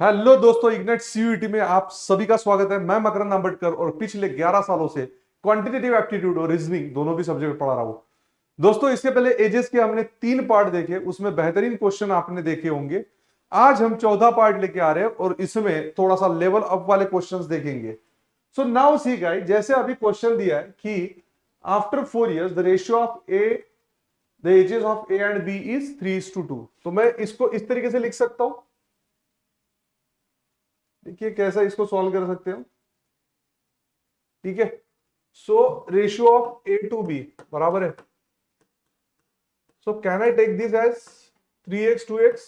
Hello दोस्तों, ignite CUET में आप सभी का स्वागत है। मैं मकरंद अम्बेडकर और पिछले 11 सालों से क्वांटिटेटिव एप्टीट्यूड और रीजनिंग दोनों भी सब्जेक्ट पढ़ा रहा हूं। दोस्तों, इसके पहले एजेस के हमने 3 पार्ट देखे, उसमें बेहतरीन क्वेश्चन आपने देखे होंगे। आज हम 14 पार्ट लेके आ रहे हैं और इसमें थोड़ा सा लेवल अप वाले क्वेश्चंस देखेंगे। सो नाउ सी गाइस, जैसे अभी क्वेश्चन दिया है कि after 4 years the ratio of A the ages of A and B is 3:2। तो मैं इसको इस तरीके से लिख सकता हूं। देखिए कैसा इसको सॉल्व कर सकते हो। ठीक है, so ratio of A to B बराबर है। So can I take this age 3x 2x,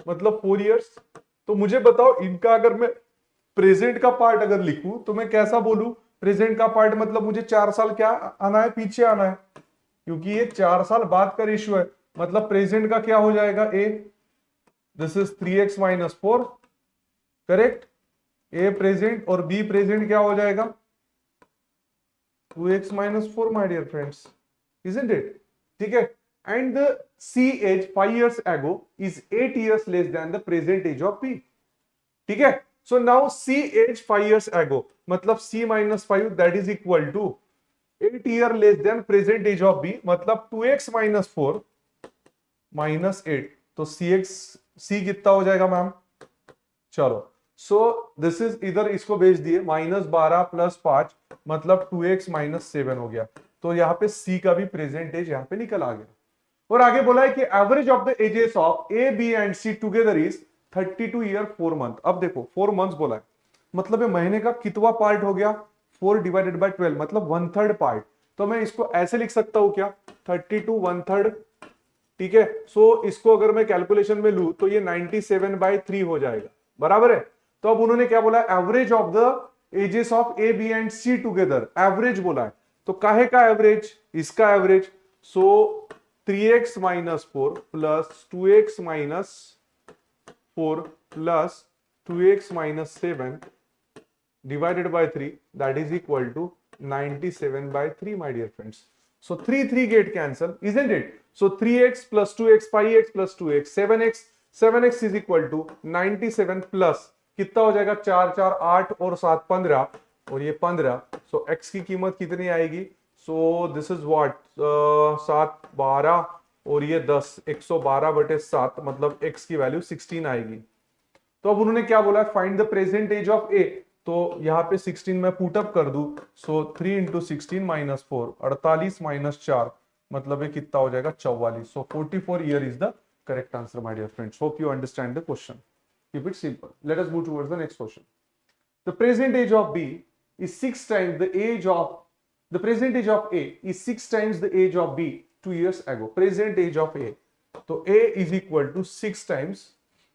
मतलब 4 years। तो मुझे बताओ, इनका अगर मैं प्रेजेंट का पार्ट अगर लिखूं तो मैं कैसा बोलूं। प्रेजेंट का पार्ट मतलब मुझे 4 साल क्या आना है, पीछे आना है, क्योंकि ये 4 साल बाद का रेशियो है। मतलब प्रेजेंट का क्या हो जाएगा, A, this is 3x - 4, correct. A present और बी प्रेजेंट क्या हो जाएगा, 2x - 4 my dear friends, isn't it? ठीक है। And the C age 5 years ago is 8 years less than the present age of B. ठीक है। So now C age 5 years ago मतलब C - 5 that is equal to 8 year less than present age of B, मतलब 2x - 4 -8। तो सी कितना हो जाएगा ma'am, चलो। So this is इधर इसको भेज दिए, -12 + 5 मतलब 2x - 7 हो गया। तो यहाँ पे सी का भी प्रेजेंट एज यहाँ पे निकल आ गया। और आगे बोला है कि average of the ages of A B and C together is 32 year 4 month. अब देखो 4 मंथ्स बोला है, मतलब ये महीने का कितवा पार्ट हो गया, 4/12 मतलब 1/3 पार्ट। तो मैं इसको ऐसे लिख सकता हूं क्या, 32 1/3। ठीक है। सो इसको अगर मैं कैलकुलेशन में लू तो ये 97/3 हो जाएगा, बराबर है। तो अब उन्होंने क्या बोला, average of the ages of A B and C together, average बोला है। तो काहे का एवरेज, इसका average. So 3x - 4 plus 2x - 4 plus 2x - 7 divided by 3, that is equal to 97/3 my dear friends. So 3 get cancel, isn't it? So 3x plus 2x 5x plus 2x 7x is equal to 97 plus कितना हो जाएगा, 4 4 8 और 7 15 और ये 15। सो x की कीमत कितनी आएगी, सो दिस इज व्हाट 7 12 और ये 10, 112/7 मतलब x की वैल्यू 16 आएगी। तो अब उन्होंने क्या बोला, find the present age of A. तो यहाँ पे 16 में पुटअप कर दू, सो 3 × 16 - 4 48 - 4 मतलब ये कितना हो जाएगा, 44। So 44 year is the correct answer my dear friends. Hope you understand the question. Keep it simple, let us move towards the next question. The present age of B is 6 times the age of the present age of A is 6 times the age of B 2 years ago। Present age of A, तो A is equal to 6 times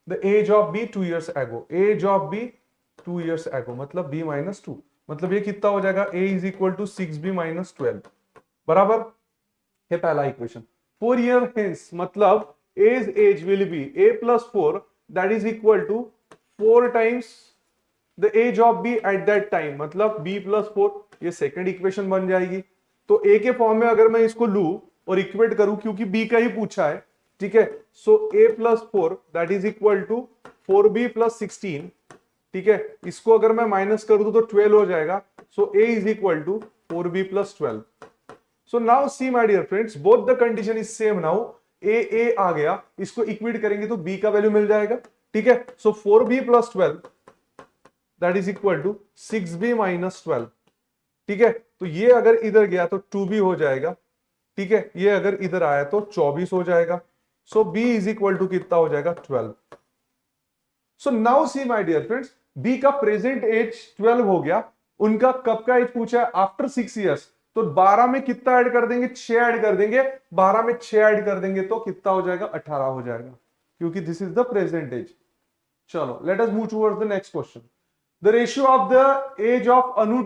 the age of B 2 years ago। Age of B 2 years ago मतलब b - 2, मतलब ये कितना हो जाएगा, a is equal to 6b - 12, बराबर। ये पहला इक्वेशन। 4 year hence मतलब age will be a + 4 that is equal to 4 times the age of B at that time, मतलब b + 4। ये सेकंड इक्वेशन बन जाएगी। तो a के फॉर्म में अगर मैं इसको लू और इक्वेट करूं, क्योंकि b का ही पूछा है, ठीक है। So a + 4 that is equal to 4b + 16। ठीक है, इसको अगर मैं माइनस कर दूं तो 12 हो जाएगा। So a is equal to 4b + 12। So now see my dear friends, both the condition is same. Now a आ गया, इसको इक्वेट करेंगे तो b का वैल्यू मिल जाएगा। ठीक है। So 4b + 12 that is equal to 6b - 12। ठीक है, तो ये अगर इधर गया तो 2b हो जाएगा। ठीक है, ये अगर इधर आया तो 24 हो जाएगा। So b is equal to कितना हो जाएगा, 12। So now see my dear friends, B का प्रेजेंट एज 12 हो गया, उनका कब का एज पूछा है, आफ्टर 6 years। तो 12 में कितना ऐड कर देंगे, 6 ऐड कर देंगे। 12 में 6 ऐड कर देंगे तो कितना हो जाएगा, 18 हो जाएगा, क्योंकि this is the present age. चलो let us move towards the next question. The ratio of the age of Anu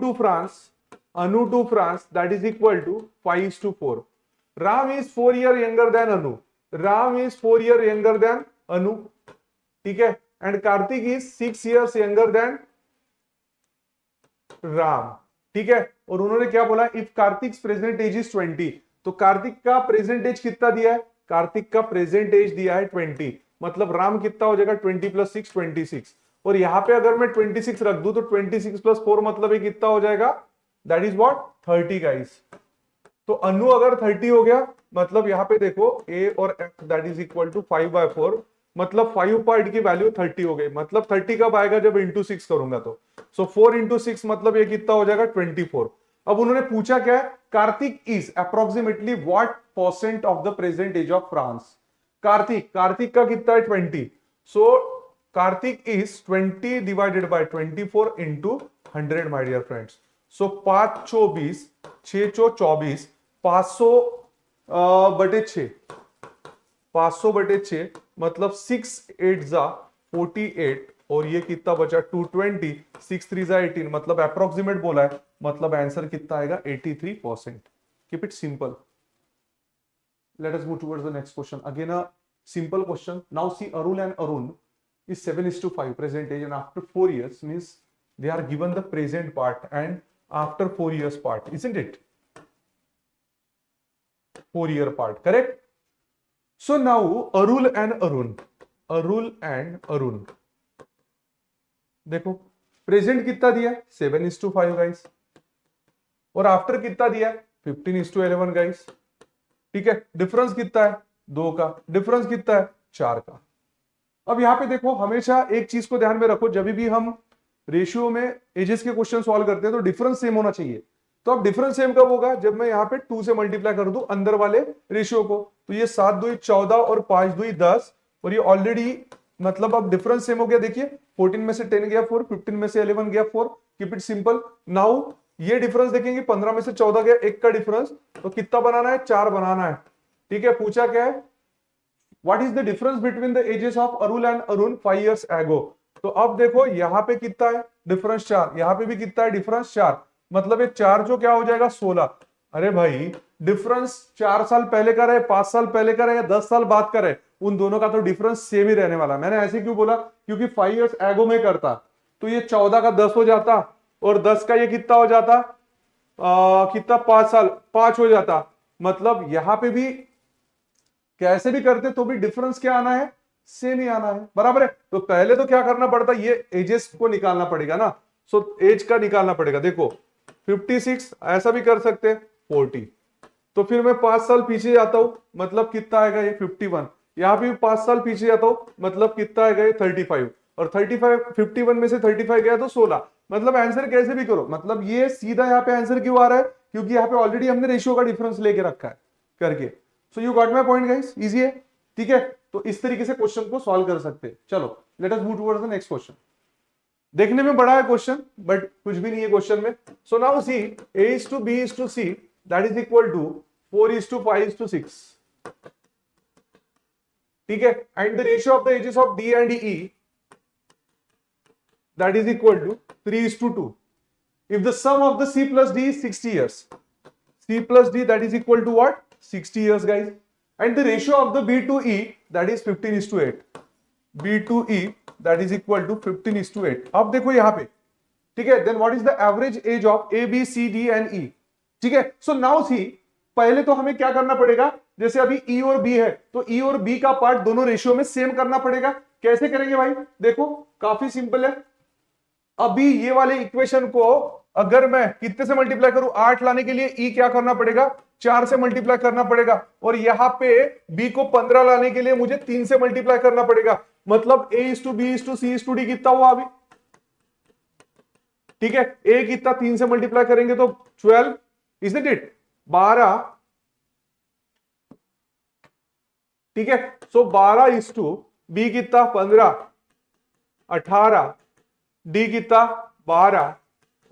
to France that is equal to 5:4। Ram is 4 year younger than Anu. Ram is 4 year younger than Anu. ठीक है, and Kartik is 6 years younger than Ram. ठीक है, और उन्होंने क्या बोला, if Kartik present age is 20। तो कार्तिक का प्रेजेंट एज कितना दिया है, कार्तिक का प्रेजेंट एज दिया है 20, मतलब राम कितना हो जाएगा, 20 + 6 26। और यहां पे अगर मैं 26 रख दूं तो 26 प्लस 4 मतलब ये कितना हो जाएगा, दैट इज व्हाट 30 गाइस। तो अनु अगर 30 हो गया मतलब यहाँ पे देखो ए और F that is equal to 5/4, मतलब 5 पार्ट की वैल्यू 30 हो गई। मतलब 30 कब आएगा, जब इंटू 6 करूंगा तो। सो 4 इंटू 6 मतलब ये कितना हो जाएगा 24। अब उन्होंने पूछा क्या है, Kartik is approximately what percent of the present age of France. Kartik का कितना है 20। So Kartik is 20 divided by 24 into 100 my dear friends. So 5 24, 6 24, 500 बटे 6, 500 बटे 6 मतलब 6 8 जा 48 और ये कितना बचा 220, 6 3 जा 18 मतलब अप्रोक्सीमेट बोला है, मतलब आंसर कितना आएगा 83%। Keep it simple. Let us move towards the next question. Again, a simple question. Now see, Arul and Arun is 7:5 present age, and after 4 years means they are given the present part and after 4 years part, isn't it? 4-year part, correct? So now Arul and Arun. देखो present कितना दिया 7:5 guys, और after कितना दिया 15:11 guys. ठीक है, difference कितना है 2 का, डिफरेंस कितना है 4 का। अब यहां पे देखो हमेशा एक चीज को ध्यान में रखो, जब भी हम रेशियो में एजेस के क्वेश्चन सॉल्व करते हैं तो डिफरेंस सेम होना चाहिए। तो अब डिफरेंस सेम कब होगा, जब मैं यहाँ पे 2 से मल्टीप्लाई कर दूं अंदर वाले रेशियो को। तो ये 7 2 14 और 5 2 10 और ये ऑलरेडी मतलब अब डिफरेंस सेम हो गया। देखिए 14 में से 10 गया 4, 15 में से 11 गया 4। Keep it simple. नाउ ये डिफरेंस देखेंगे 15 में से 14 गया, 1 का डिफरेंस, तो कितना बनाना है 4 बनाना है। ठीक है, पूछा क्या है, what is the difference between the ages of Arul and Arun 5 years ago। तो अब देखो यहाँ पे कितना है डिफरेंस 4, यहाँ पे भी कितना है डिफरेंस 4, मतलब ये 4 जो क्या हो जाएगा 16। अरे भाई डिफरेंस 4 साल पहले का रहे, 5 साल पहले का रहे या 10 साल बाद का रहे, उन दोनों का तो डिफरेंस सेम ही रहने वाला। मैंने ऐसे क्यों बोला, क्योंकि 5 years ago में करता तो ये 14 का 10 हो जाता और 10 का ये कितना हो जाता, कितना 5 साल 5 हो जाता। मतलब यहां पे भी कैसे भी करते तो भी डिफरेंस क्या आना है, सेम ही आना है, बराबर है। तो पहले तो क्या करना पड़ता, ये एजेस को निकालना पड़ेगा ना। सो एज का निकालना पड़ेगा। देखो 56 ऐसा भी कर सकते हैं 40, तो फिर मैं 5 साल पीछे जाता हूं मतलब कितना आएगा ये 51, यहां भी 5 साल पीछे जाता हूं मतलब कितना आएगा ये 35, और 35 51 में से 35 गया तो 16। मतलब आंसर कैसे भी करो, मतलब ये सीधा यहाँ पे आंसर क्यों आ रहा है, क्योंकि यहाँ पे ऑलरेडी हमने रेशियो का डिफरेंस लेके रखा है करके। So you got my point guys, easy है। ठीक है, तो इस तरीके से क्वेश्चन को सॉल्व कर सकते हैं। चलो let us move towards the next question. देखने में बड़ा है क्वेश्चन बट कुछ भी नहीं है क्वेश्चन में। सो now C a is to b is to c that is equal to 4 is to 5 is to 6। ठीक है, and the ratio of the ages of d and e that is equal to 3 is to 2 if the sum of the c plus d is 60 years। c plus d that is equal to what, 60 years guys, and the ratio of the b to e that is 15 is to 8। b to e that is equal to 15 is to 8। अब देखो यहां पे, ठीक है, then what is the average age of a b c d and e। ठीक है, so now see, पहले तो हमें क्या करना पड़ेगा, जैसे अभी e और b है तो e और b का पार्ट दोनों रेशियो में सेम करना पड़ेगा। कैसे करेंगे भाई, देखो काफी सिंपल है। अभी ये वाले इक्वेशन को अगर मैं कितने से मल्टीप्लाई करूं, 8 लाने के लिए e क्या करना पड़ेगा 4 से मल्टीप्लाई करना पड़ेगा, और यहां पे b को 15 लाने के लिए मुझे 3 से मल्टीप्लाई करना पड़ेगा। मतलब a is to b is to c is to d कितना हुआ अभी, ठीक है, a कितना 3 से मल्टीप्लाई करेंगे तो 12 isn't it 12। ठीक है, सो 12 is to b कितना 15 18, डी कितना 12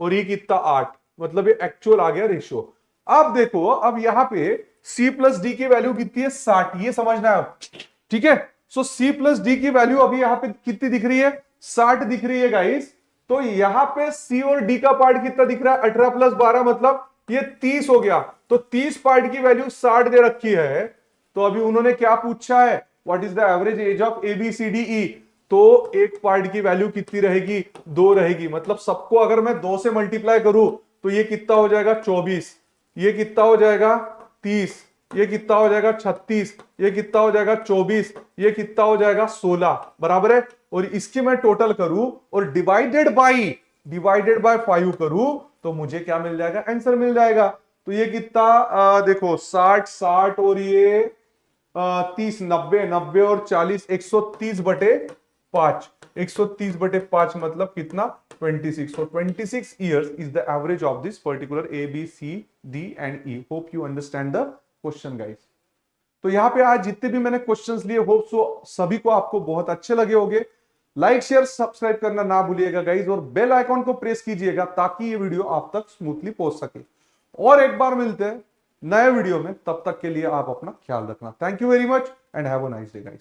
और ई कितना 8, मतलब ये एक्चुअल आ गया रेशियो। अब देखो, अब यहां पे c प्लस डी की वैल्यू कितनी है 60, ये समझना है अब। ठीक है, सो c प्लस डी की वैल्यू अभी यहां पे कितनी दिख रही है 60 दिख रही है गाइस। तो यहां पे c और d का पार्ट कितना दिख रहा है 18 प्लस 12 मतलब ये 30 हो गया। तो 30 पार्ट की वैल्यू 60 दे रखी है। तो अभी उन्होंने क्या पूछा है, what is the average age of A B C D E. तो एक पार्ट की वैल्यू कितनी रहेगी 2 रहेगी, मतलब सबको अगर मैं 2 से मल्टीप्लाई करूं तो ये कितना हो जाएगा 24, ये कितना हो जाएगा 30, ये कितना हो जाएगा 36, ये कितना हो जाएगा 24, ये कितना हो जाएगा 16, बराबर है। और इसके मैं टोटल करूं और डिवाइडेड बाय 5 करूं तो मुझे क्या मिल जाएगा, आंसर मिल जाएगा। तो ये कितना देखो 60 और ये 30, 90 और 40, 130/5, 130/5 मतलब कितना 26। So 26 years is the average of this particular A, B, C, D and E. Hope you understand the question guys. तो यहाँ पे आज जितने भी मैंने क्वेश्चंस लिए होप सो सभी को आपको बहुत अच्छे लगे होंगे। लाइक शेयर सब्सक्राइब करना ना भूलिएगा गाइज और बेल आइकॉन को प्रेस कीजिएगा ताकि ये वीडियो आप तक स्मूथली पहुंच सके। और एक बार मिलते हैं नए वीडियो में, तब तक के लिए आप अपना ख्याल रखना। Thank you very much and have a nice day guys.